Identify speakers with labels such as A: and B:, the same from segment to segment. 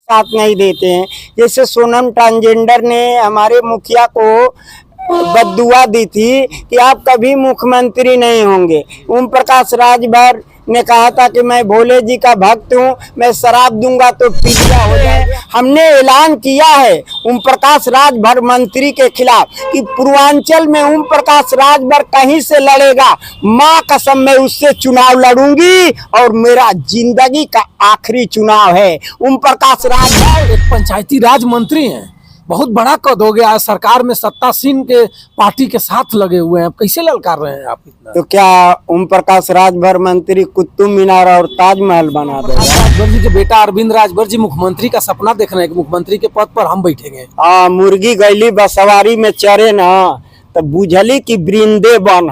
A: साथ नहीं देते हैं। जैसे सोनम ट्रांसजेंडर ने हमारे मुखिया को बद्दुआ दी थी कि आप कभी मुख्यमंत्री नहीं होंगे। ओम प्रकाश राजभर ने कहा था कि मैं भोले जी का भक्त हूँ, मैं शराब दूंगा तो पीलिया हो जाए। हमने ऐलान किया है ओम प्रकाश राजभर मंत्री के खिलाफ कि पूर्वांचल में ओम प्रकाश राजभर कहीं से लड़ेगा, माँ कसम मैं उससे चुनाव लड़ूंगी और मेरा जिंदगी का आखिरी चुनाव है। ओम प्रकाश राजभर
B: एक पंचायती राज मंत्री हैं, बहुत बड़ा कद हो गया। सरकार में सत्तासीन के पार्टी के साथ लगे हुए हैं, कैसे ललकार रहे हैं आप इतना?
A: तो क्या ओम प्रकाश राजभर मंत्री कुतुब मीनार और ताजमहल बना देगा?
B: राजभर जी के बेटा अरविंद राजभर जी मुख्यमंत्री का सपना देख रहे हैं कि मुख्यमंत्री के पद पर हम बैठेंगे।
A: मुर्गी गैली बसवारी में चरे ना तो बुझली की वृंदे बन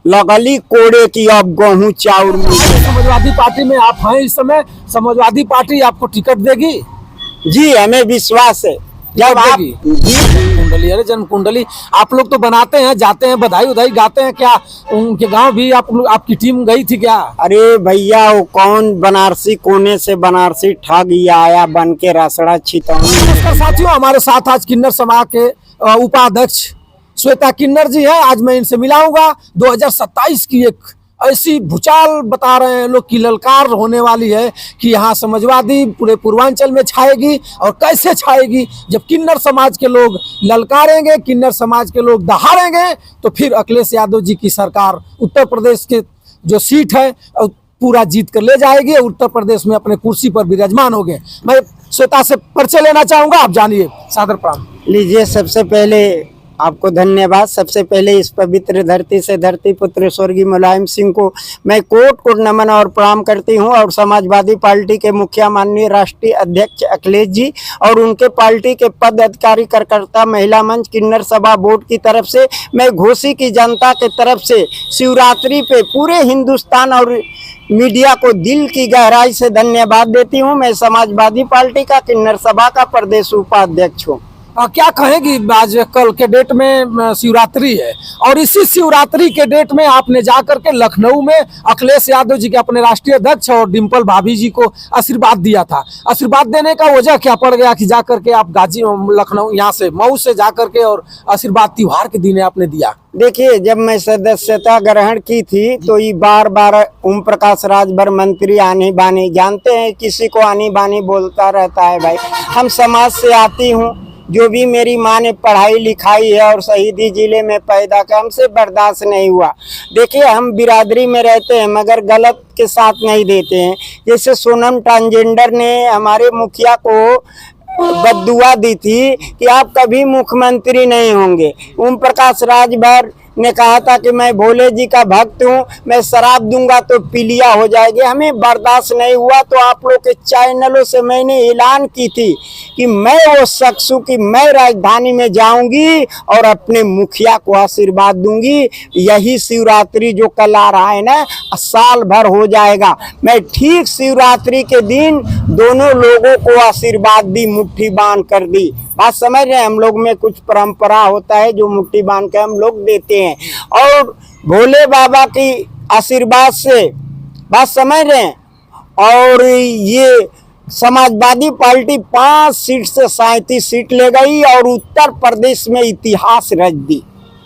A: लगली कोड़े की अब गेहूं चाउर।
B: समाजवादी पार्टी में आप हैं इस समय, समाजवादी पार्टी आपको टिकट देगी?
A: जी हमें विश्वास है। जब आप
B: कुंडली, अरे जन्म कुंडली आप लोग तो बनाते हैं, जाते हैं, बधाई उधाई गाते हैं, क्या उनके गांव भी आपकी टीम गई थी क्या?
A: अरे भैया वो कौन बनारसी कोने से बनारसी ठग आया बन के रसड़ा छितौनी।
B: नमस्कार साथियों, हमारे साथ आज किन्नर समाज के उपाध्यक्ष श्वेता किन्नर जी हैं। आज मैं इनसे मिलाऊंगा। 2027 की एक ऐसी भूचाल बता रहे हैं लोग की ललकार होने वाली है कि यहाँ समाजवादी पूरे पूर्वांचल में छाएगी। और कैसे छाएगी? जब किन्नर समाज के लोग ललकारेंगे, किन्नर समाज के लोग दहाड़ेंगे, तो फिर अखिलेश यादव जी की सरकार उत्तर प्रदेश के जो सीट है पूरा जीत कर ले जाएगी। उत्तर प्रदेश में अपने कुर्सी पर विराजमान हो गए। मैं श्वेता से परिचय लेना चाहूंगा, आप जानिए। सादर प्रणाम।
A: लीजिए, सबसे पहले आपको धन्यवाद। सबसे पहले इस पवित्र धरती से धरती पुत्र स्वर्गीय मुलायम सिंह को मैं कोट कोट नमन और प्रणाम करती हूं। और समाजवादी पार्टी के मुखिया माननीय राष्ट्रीय अध्यक्ष अखिलेश जी और उनके पार्टी के पद अधिकारी कार्यकर्ता महिला मंच किन्नर सभा बोर्ड की तरफ से मैं घोसी की जनता के तरफ से शिवरात्रि पे पूरे हिंदुस्तान और मीडिया को दिल की गहराई से धन्यवाद देती हूँ। मैं समाजवादी पार्टी का किन्नर सभा का प्रदेश उपाध्यक्ष हूँ।
B: क्या कहेंगी? आज कल के डेट में शिवरात्रि है और इसी शिवरात्रि के डेट में आपने जाकर के लखनऊ में अखिलेश यादव जी के अपने राष्ट्रीय अध्यक्ष और डिम्पल भाभी जी को आशीर्वाद दिया था। आशीर्वाद देने का वजह क्या पड़ गया कि जाकर के आप लखनऊ यहाँ से मऊ से जाकर के और आशीर्वाद त्योहार के दिन आपने दिया?
A: देखिए, जब मैं सदस्यता ग्रहण की थी तो ये बार बार ओम प्रकाश राजभर मंत्री आनी बानी, जानते हैं किसी को आनी बानी बोलता रहता है। भाई हम समाज से आती हूँ, जो भी मेरी माँ ने पढ़ाई लिखाई है और शहीदी जिले में पैदा किया, हमसे बर्दाश्त नहीं हुआ। देखिए, हम बिरादरी में रहते हैं मगर गलत के साथ नहीं देते हैं। जैसे सोनम ट्रांसजेंडर ने हमारे मुखिया को बद्दुआ दी थी कि आप कभी मुख्यमंत्री नहीं होंगे। ओम प्रकाश राजभर ने कहा था कि मैं भोले जी का भक्त हूँ, मैं शराब दूंगा तो पीलिया हो जाएगी। हमें बर्दाश्त नहीं हुआ तो आप लोग के चैनलों से मैंने ऐलान की थी कि मैं वो शख्स हूँ कि मैं राजधानी में जाऊंगी और अपने मुखिया को आशीर्वाद दूंगी। यही शिवरात्रि जो कल आ रहा है ना, साल भर हो जाएगा। मैं ठीक शिवरात्रि के दिन दोनों लोगों को आशीर्वाद दी, मुट्ठी बांध कर दी। बात समझ रहे हैं? हम लोग में कुछ परंपरा होता है जो मुट्ठी बांध के हम लोग देते हैं और भोले बाबा की आशीर्वाद से, बात समझ रहे हैं। और ये समाजवादी पार्टी 5 सीट से 37 सीट ले गई और उत्तर प्रदेश में इतिहास रच दी।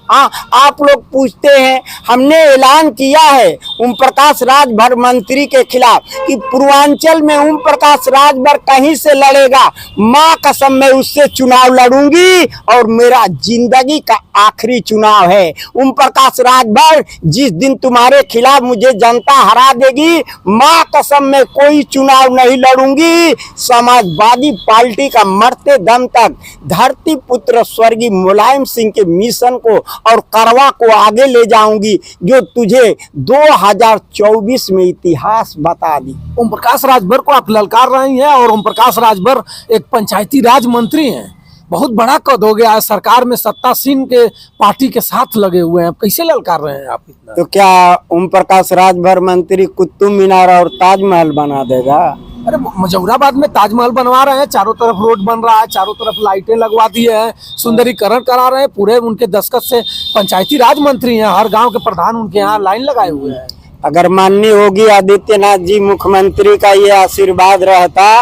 A: हाँ, आप लोग पूछते हैं, हमने ऐलान किया है ओम प्रकाश राजभर मंत्री के खिलाफ कि पूर्वांचल में ओम प्रकाश राजभर कहीं से लड़ेगा, माँ कसम मैं उससे चुनाव लड़ूंगी और मेरा जिंदगी का आखिरी चुनाव है। ओम प्रकाश राजभर, जिस दिन तुम्हारे खिलाफ मुझे जनता हरा देगी, माँ कसम मैं कोई चुनाव नहीं लड़ूंगी। समाजवादी पार्टी का मरते दम तक धरती पुत्र स्वर्गीय मुलायम सिंह के मिशन को और करवा को आगे ले जाऊंगी, जो तुझे 2024 में इतिहास बता दी।
B: ओम प्रकाश राजभर को आप ललकार रही हैं और ओम प्रकाश राजभर एक पंचायती राज मंत्री हैं, बहुत बड़ा कद हो गया। सरकार में सत्तासीन के पार्टी के साथ लगे हुए हैं, कैसे ललकार रहे हैं आप इतना?
A: तो क्या ओम प्रकाश राजभर मंत्री कुतुब मीनार और ताजमहल बना देगा?
B: अरे मुजफ्फराबाद में ताजमहल बनवा रहे हैं, चारों तरफ रोड बन रहा है, चारों तरफ लाइटें लगवा दी है, सुंदरीकरण करा रहे हैं, पूरे उनके दस्तखत से पंचायती राज मंत्री हैं, हर गांव के प्रधान उनके यहाँ लाइन लगाए हुए हैं।
A: अगर माननीय योगी आदित्यनाथ जी मुख्यमंत्री का ये आशीर्वाद रहता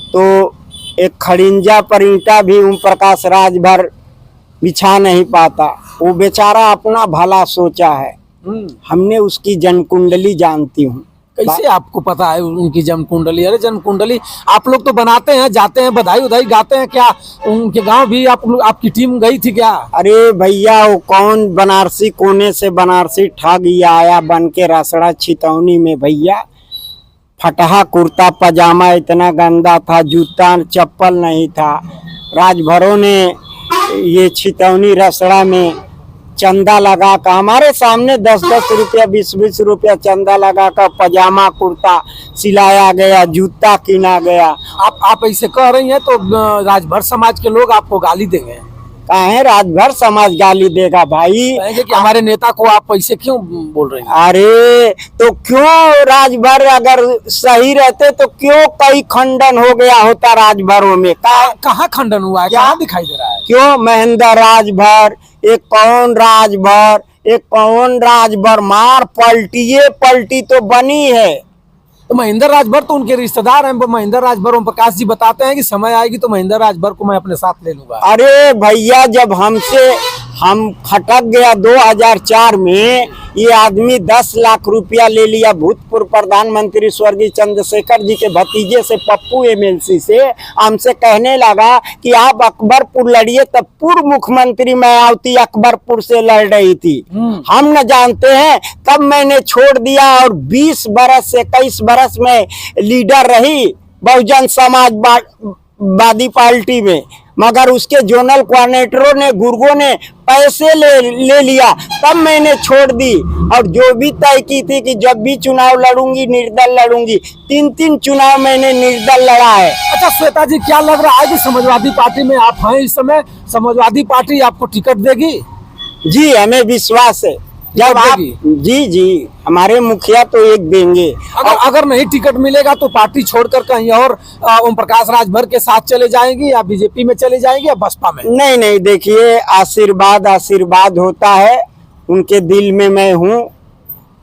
A: तो एक खड़िंजा पर ईंटा भी ओम प्रकाश राजभर बिछा नहीं पाता। वो बेचारा अपना भला सोचा है। हमने उसकी जन्म कुंडली जानती हूँ।
B: कैसे आपको पता है उनकी जन्म कुंडली? अरे जन्म कुंडली आप लोग तो बनाते हैं, जाते हैं, बधाई उधाई गाते हैं, क्या उनके गांव भी आपकी टीम गई थी क्या?
A: अरे भैया वो कौन बनारसी कोने से बनारसी ठग ही आया बन के रसड़ा छितौनी में। भैया फटहा कुर्ता पजामा इतना गंदा था, जूता चप्पल नहीं था। राजभरों ने ये छितौनी रसड़ा में चंदा लगा कर हमारे सामने 10-10 रुपया 20-20 रुपया चंदा लगा कर पजामा कुर्ता सिलाया गया, जूता किना गया।
B: आप ऐसे कह रही हैं तो राजभर समाज के लोग आपको गाली देंगे।
A: काहे राजभर समाज गाली देगा भाई?
B: कहेंगे कि हमारे नेता को आप ऐसे क्यों बोल रहे हैं?
A: अरे तो क्यों राजभर अगर सही रहते तो क्यों कई खंडन हो गया होता राजभरों में?
B: कहाँ खंडन हुआ है? कहाँ दिखाई दे रहा है?
A: क्यों महेंद्र राजभर, एक कौन राजभर, एक कौन राजभर, मार पलटी तो बनी है।
B: तो महेंद्र राजभर तो उनके रिश्तेदार हैं। महेंद्र राजभर ओम प्रकाश जी बताते हैं कि समय आएगी तो महेंद्र राजभर को मैं अपने साथ ले लूंगा।
A: अरे भैया जब हम खटक गया 2004 में, ये आदमी 10 लाख रुपया ले लिया भूतपूर्व प्रधानमंत्री स्वर्गीय चंद्रशेखर जी के भतीजे से, पप्पू एमएलसी से। हमसे कहने लगा कि आप अकबरपुर लड़िए, तब पूर्व मुख्यमंत्री मायावती अकबरपुर से लड़ रही थी। हम न जानते हैं तब मैंने छोड़ दिया और 20 बरस से 21 बरस में लीडर रही बहुजन समाजवादी पार्टी में। मगर उसके जोनल कोऑर्डिनेटरों ने, गुर्गों ने पैसे ले लिया, तब मैंने छोड़ दी। और जो भी तय की थी कि जब भी चुनाव लड़ूंगी निर्दल लड़ूंगी, 3 चुनाव मैंने निर्दल लड़ा है।
B: अच्छा श्वेता जी, क्या लग रहा है कि समाजवादी पार्टी में आप हैं इस समय, समाजवादी पार्टी आपको टिकट देगी?
A: जी हमें विश्वास है। जब आप जी हमारे मुखिया तो एक देंगे।
B: अगर नहीं टिकट मिलेगा तो पार्टी छोड़कर कहीं और ओम प्रकाश राजभर के साथ चले जाएंगी, या बीजेपी में चले जाएंगे, या बसपा में?
A: नहीं, देखिए आशीर्वाद होता है। उनके दिल में मैं हूँ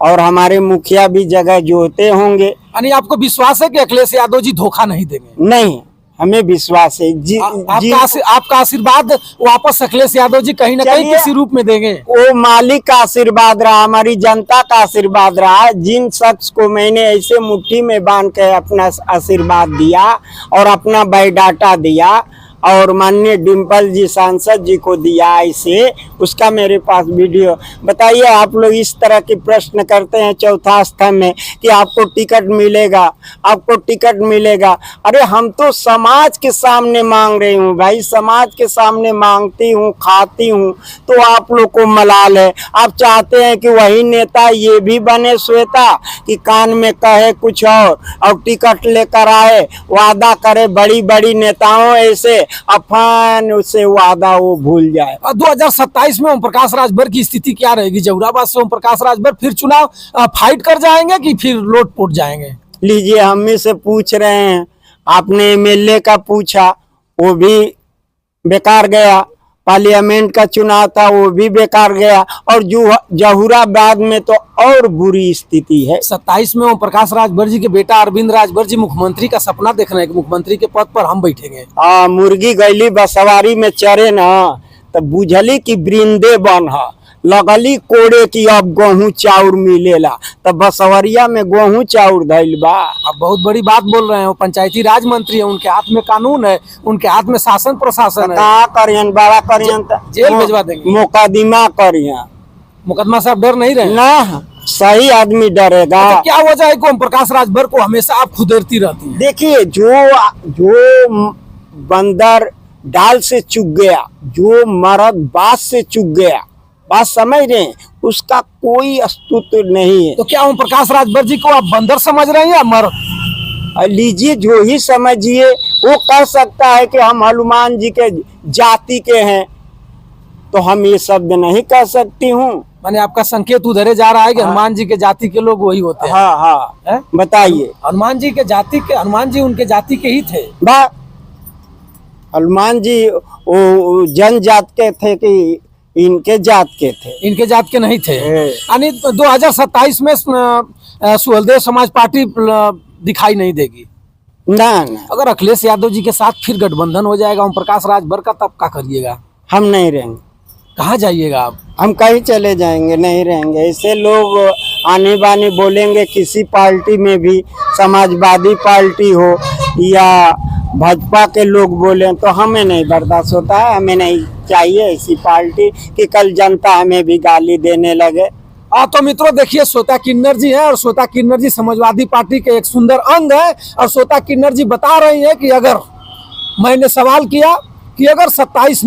A: और हमारे मुखिया भी जगह जोते होंगे।
B: यानी आपको विश्वास है कि अखिलेश यादव जी धोखा नहीं देंगे?
A: नहीं, हमें विश्वास है जी।
B: आपका आशीर्वाद वापस अखिलेश यादव जी कहीं ना कहीं किसी रूप में देंगे?
A: वो मालिक का आशीर्वाद रहा, हमारी जनता का आशीर्वाद रहा। जिन शख्स को मैंने ऐसे मुट्ठी में बांध के अपना आशीर्वाद दिया और अपना बायोडाटा दिया और माननीय डिम्पल जी सांसद जी को दिया ऐसे, उसका मेरे पास वीडियो। बताइए, आप लोग इस तरह के प्रश्न करते हैं चौथा स्तंभ में कि आपको टिकट मिलेगा, आपको टिकट मिलेगा। अरे हम तो समाज के सामने मांग रही हूँ भाई, समाज के सामने मांगती हूँ, खाती हूँ, तो आप लोग को मलाल है। आप चाहते हैं कि वही नेता ये भी बने श्वेता कि कान में कहे कुछ और टिकट लेकर आए, वादा करे बड़ी बड़ी नेताओं ऐसे, अफान उसे वादा वो भूल जाए।
B: 2027 में ओम प्रकाश राजभर की स्थिति क्या रहेगी? जहुराबाद से ओम प्रकाश राजभर फिर चुनाव फाइट कर जाएंगे कि फिर लोटपोट जाएंगे?
A: लीजिए, हम ही से पूछ रहे हैं। आपने एमएलए का पूछा, वो भी बेकार गया। पार्लियामेंट का चुनाव था, वो भी बेकार गया। और जहुराबाद में तो और बुरी स्थिति है।
B: 27 में ओम प्रकाश राजभर जी के बेटा अरविंद राजभर जी मुख्यमंत्री का सपना देख रहे हैं कि मुख्यमंत्री के पद पर हम बैठेंगे।
A: मुर्गी गैली बसवारी में चरे न, तब बुझली की वृंदे बन लगली कोड़े की अब गेहूं चाउर मिलेला, तब बसवरिया में गेहूं चाउर धैल बा।
B: आप बहुत बड़ी बात बोल रहे हैं। वो पंचायती राज मंत्री है, उनके हाथ में कानून है, उनके हाथ में शासन प्रशासन है।
A: कहाँ करियन, बड़ा करियन,
B: जेल भिजवा देंगे,
A: मुकदमा करियन।
B: मुकदमा से आप डर नहीं रहे?
A: ना, सही आदमी डरेगा।
B: तो क्या वजह है कि ओम प्रकाश राजभर को हमेशा आप खुदेरती रहती है?
A: देखिए, जो बंदर डाल से चुग गया, जो मर्द बात से चुग गया, बात समझ रहे हैं, उसका कोई अस्तित्व नहीं है।
B: तो क्या ओम प्रकाश राजभर जी को आप बंदर समझ रहे हैं या मर्द?
A: लीजिए, जो ही समझिए। वो कह सकता है कि हम हनुमान जी के जाति के हैं, तो हम ये शब्द नहीं कह सकती हूँ।
B: माने आपका संकेत उधरे जा रहा है कि हनुमान जी के जाति के लोग वही होते हैं?
A: हाँ, बताइए।
B: हनुमान जी उनके जाति के ही थे।
A: हनुमान जी वो जनजात के थे कि इनके जात के थे?
B: इनके जात के नहीं थे। यानी 2027 में सुहेलदेव समाज पार्टी दिखाई नहीं देगी?
A: ना ना,
B: अगर अखिलेश यादव जी के साथ फिर गठबंधन हो जाएगा ओम प्रकाश राजभर का, तब क्या करिएगा?
A: हम नहीं रहेंगे।
B: कहाँ जाइएगा आप?
A: हम कहीं चले जाएंगे, नहीं रहेंगे। ऐसे लोग आने बाने बोलेंगे, किसी पार्टी में भी, समाजवादी पार्टी हो या भाजपा के लोग बोले, तो हमें नहीं बर्दाश्त होता है। हमें नहीं चाहिए ऐसी पार्टी कि कल जनता हमें भी गाली देने लगे।
B: तो मित्रों देखिए, श्वेता किन्नर जी है और श्वेता किन्नर जी समाजवादी पार्टी के एक सुंदर अंग है। और श्वेता किन्नर जी बता रही है कि अगर मैंने सवाल किया कि अगर 2027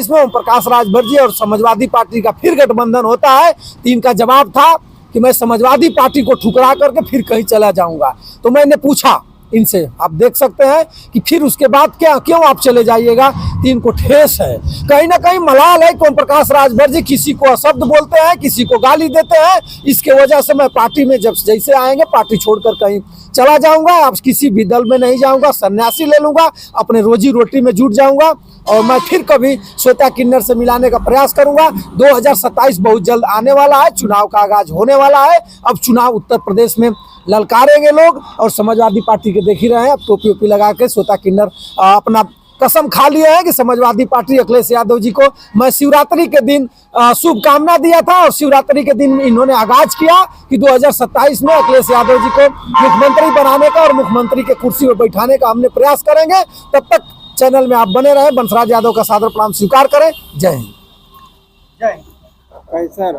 B: में ओम प्रकाश राजभर जी और समाजवादी पार्टी का फिर गठबंधन होता है, तो इनका जवाब था कि मैं समाजवादी पार्टी को ठुकरा करके फिर कहीं चला जाऊंगा। तो मैंने पूछा इनसे, आप देख सकते हैं कि फिर उसके बाद क्या, क्यों आप चले जाइएगा? तो इनको ठेस है, कहीं ना कहीं मलाल है कि ओम प्रकाश राजभर जी किसी को अशब्द बोलते हैं, किसी को गाली देते हैं। इसके वजह से मैं पार्टी में जब जैसे आएंगे पार्टी छोड़कर कहीं चला जाऊंगा, अब किसी भी दल में नहीं जाऊंगा, सन्यासी ले लूंगा, अपने रोजी रोटी में जुट जाऊंगा और मैं फिर कभी श्वेता किन्नर से मिलाने का प्रयास करूंगा। 2027 बहुत जल्द आने वाला है, चुनाव का आगाज होने वाला है। अब चुनाव उत्तर प्रदेश में ललकारेंगे लोग और समाजवादी पार्टी के देख ही रहे हैं। अब टोपी ओपी लगा के श्वेता किन्नर अपना कसम खा लिए हैं कि समाजवादी पार्टी अखिलेश यादव जी को मैं शिवरात्रि के दिन शुभकामना दिया था और शिवरात्रि के दिन इन्होंने आगाज किया कि 2027 में अखिलेश यादव जी को मुख्यमंत्री बनाने का और मुख्यमंत्री के कुर्सी पर बैठाने का हमने प्रयास करेंगे। तब तक चैनल में आप बने रहें, बंसराज यादव का सादर प्रणाम स्वीकार करें। जय हिंद।
A: जय। कैसा